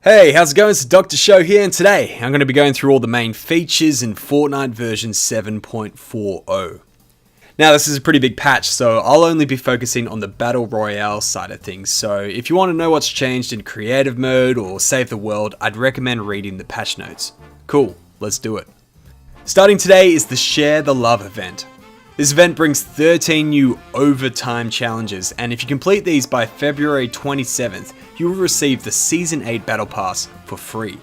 Hey, how's it going? It's the TheDrShow here, and today I'm going to be going through all the main features in Fortnite version 7.40. Now, this is a pretty big patch, so I'll only be focusing on the Battle Royale side of things, so if you want to know what's changed in creative mode or save the world, I'd recommend reading the patch notes. Cool, let's do it. Starting today is the Share the Love event. This event brings 13 new overtime challenges, and if you complete these by February 27th, you will receive the Season 8 Battle Pass for free.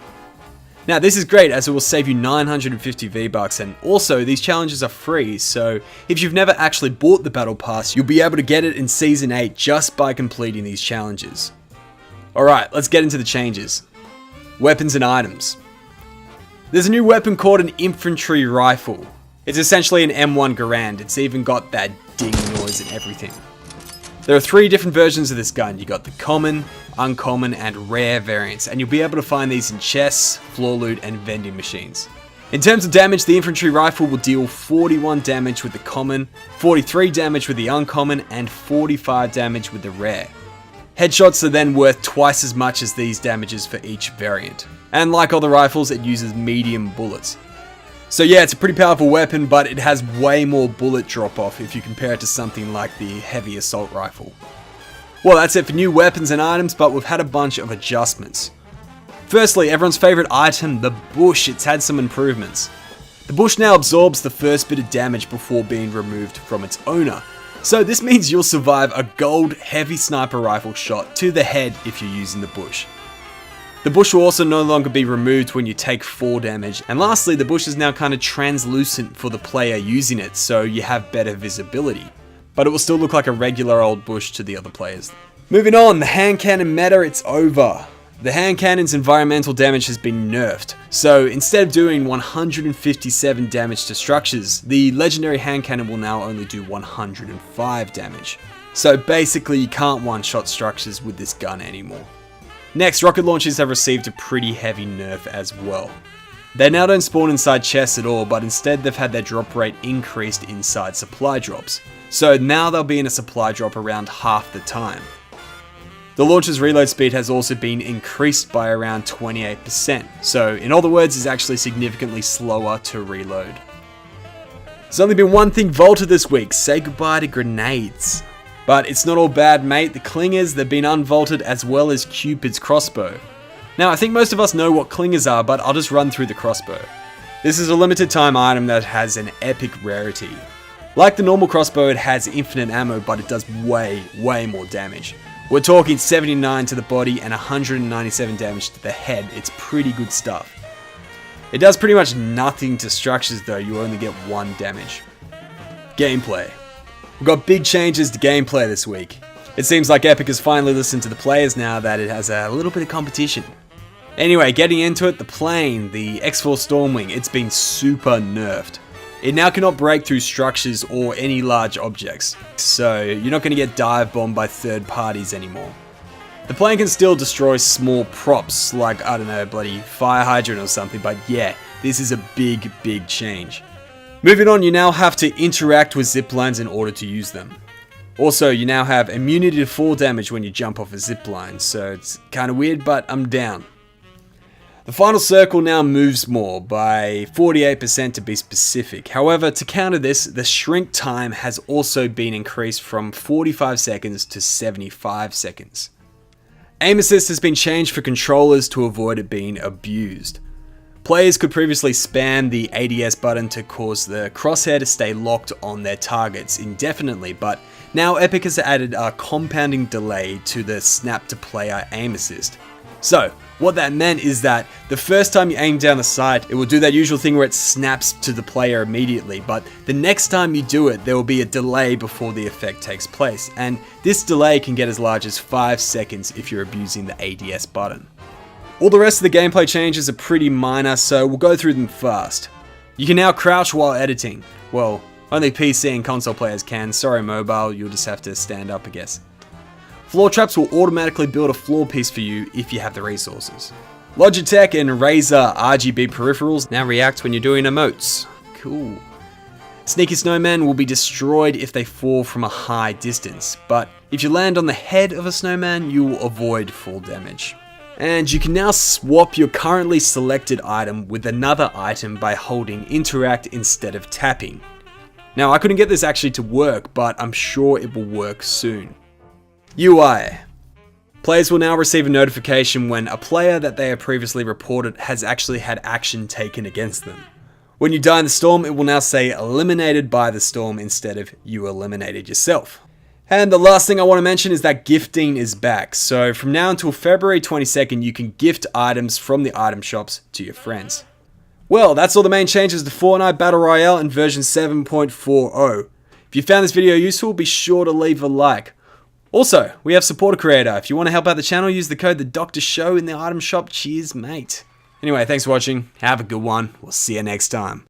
Now this is great as it will save you 950 V-Bucks, and also these challenges are free, so if you've never actually bought the Battle Pass, you'll be able to get it in Season 8 just by completing these challenges. Alright, let's get into the changes. Weapons and items. There's a new weapon called an Infantry Rifle. It's essentially an M1 Garand, it's even got that ding noise and everything. There are 3 different versions of this gun. You got the common, uncommon, and rare variants, and you'll be able to find these in chests, floor loot, and vending machines. In terms of damage, the Infantry Rifle will deal 41 damage with the common, 43 damage with the uncommon, and 45 damage with the rare. Headshots are then worth twice as much as these damages for each variant. And like all the rifles, it uses medium bullets. So yeah, it's a pretty powerful weapon, but it has way more bullet drop off if you compare it to something like the heavy assault rifle. Well, that's it for new weapons and items, but we've had a bunch of adjustments. Firstly, everyone's favorite item, the bush. It's had some improvements. The bush now absorbs the first bit of damage before being removed from its owner. So this means you'll survive a gold heavy sniper rifle shot to the head if you're using the bush. The bush will also no longer be removed when you take 4 damage, and lastly, the bush is now kind of translucent for the player using it, so you have better visibility. But it will still look like a regular old bush to the other players. Moving on, the hand cannon meta, it's over. The hand cannon's environmental damage has been nerfed, so instead of doing 157 damage to structures, the legendary hand cannon will now only do 105 damage. So basically you can't one-shot structures with this gun anymore. Next, rocket launchers have received a pretty heavy nerf as well. They now don't spawn inside chests at all, but instead they've had their drop rate increased inside supply drops. So now they'll be in a supply drop around half the time. The launcher's reload speed has also been increased by around 28%, so in other words, it's actually significantly slower to reload. There's only been one thing vaulted this week: say goodbye to grenades. But it's not all bad, mate. The clingers, they've been unvaulted, as well as Cupid's crossbow. Now, I think most of us know what clingers are, but I'll just run through the crossbow. This is a limited time item that has an epic rarity. Like the normal crossbow, it has infinite ammo, but it does way more damage. We're talking 79 to the body and 197 damage to the head. It's pretty good stuff. It does pretty much nothing to structures though, you only get 1 damage. Gameplay. We've got big changes to gameplay this week. It seems like Epic has finally listened to the players now that it has a little bit of competition. Anyway, getting into it, the plane, the X4 Stormwing, it's been super nerfed. It now cannot break through structures or any large objects, so you're not going to get dive bombed by third parties anymore. The plane can still destroy small props like, I don't know, bloody fire hydrant or something, but yeah, this is a big change. Moving on, you now have to interact with ziplines in order to use them. Also, you now have immunity to fall damage when you jump off a zipline, so it's kind of weird, but I'm down. The final circle now moves more, by 48% to be specific. However, to counter this, the shrink time has also been increased from 45 seconds to 75 seconds. Aim assist has been changed for controllers to avoid it being abused. Players could previously spam the ADS button to cause the crosshair to stay locked on their targets indefinitely, but now Epic has added a compounding delay to the snap to player aim assist. So, what that meant is that the first time you aim down the sight, it will do that usual thing where it snaps to the player immediately, but the next time you do it, there will be a delay before the effect takes place, and this delay can get as large as 5 seconds if you're abusing the ADS button. All the rest of the gameplay changes are pretty minor, so we'll go through them fast. You can now crouch while editing. Well, only PC and console players can. Sorry mobile, you'll just have to stand up, I guess. Floor traps will automatically build a floor piece for you if you have the resources. Logitech and Razer RGB peripherals now react when you're doing emotes. Cool. Sneaky snowmen will be destroyed if they fall from a high distance, but if you land on the head of a snowman, you will avoid fall damage. And you can now swap your currently selected item with another item by holding interact instead of tapping. Now I couldn't get this actually to work, but I'm sure it will work soon. UI. Players will now receive a notification when a player that they have previously reported has actually had action taken against them. When you die in the storm, it will now say eliminated by the storm instead of you eliminated yourself. And the last thing I want to mention is that gifting is back. So from now until February 22nd, you can gift items from the item shops to your friends. Well, that's all the main changes to Fortnite Battle Royale in version 7.40. If you found this video useful, be sure to leave a like. Also, we have support a creator. If you want to help out the channel, use the code TheDrShow in the item shop. Cheers, mate. Anyway, thanks for watching. Have a good one. We'll see you next time.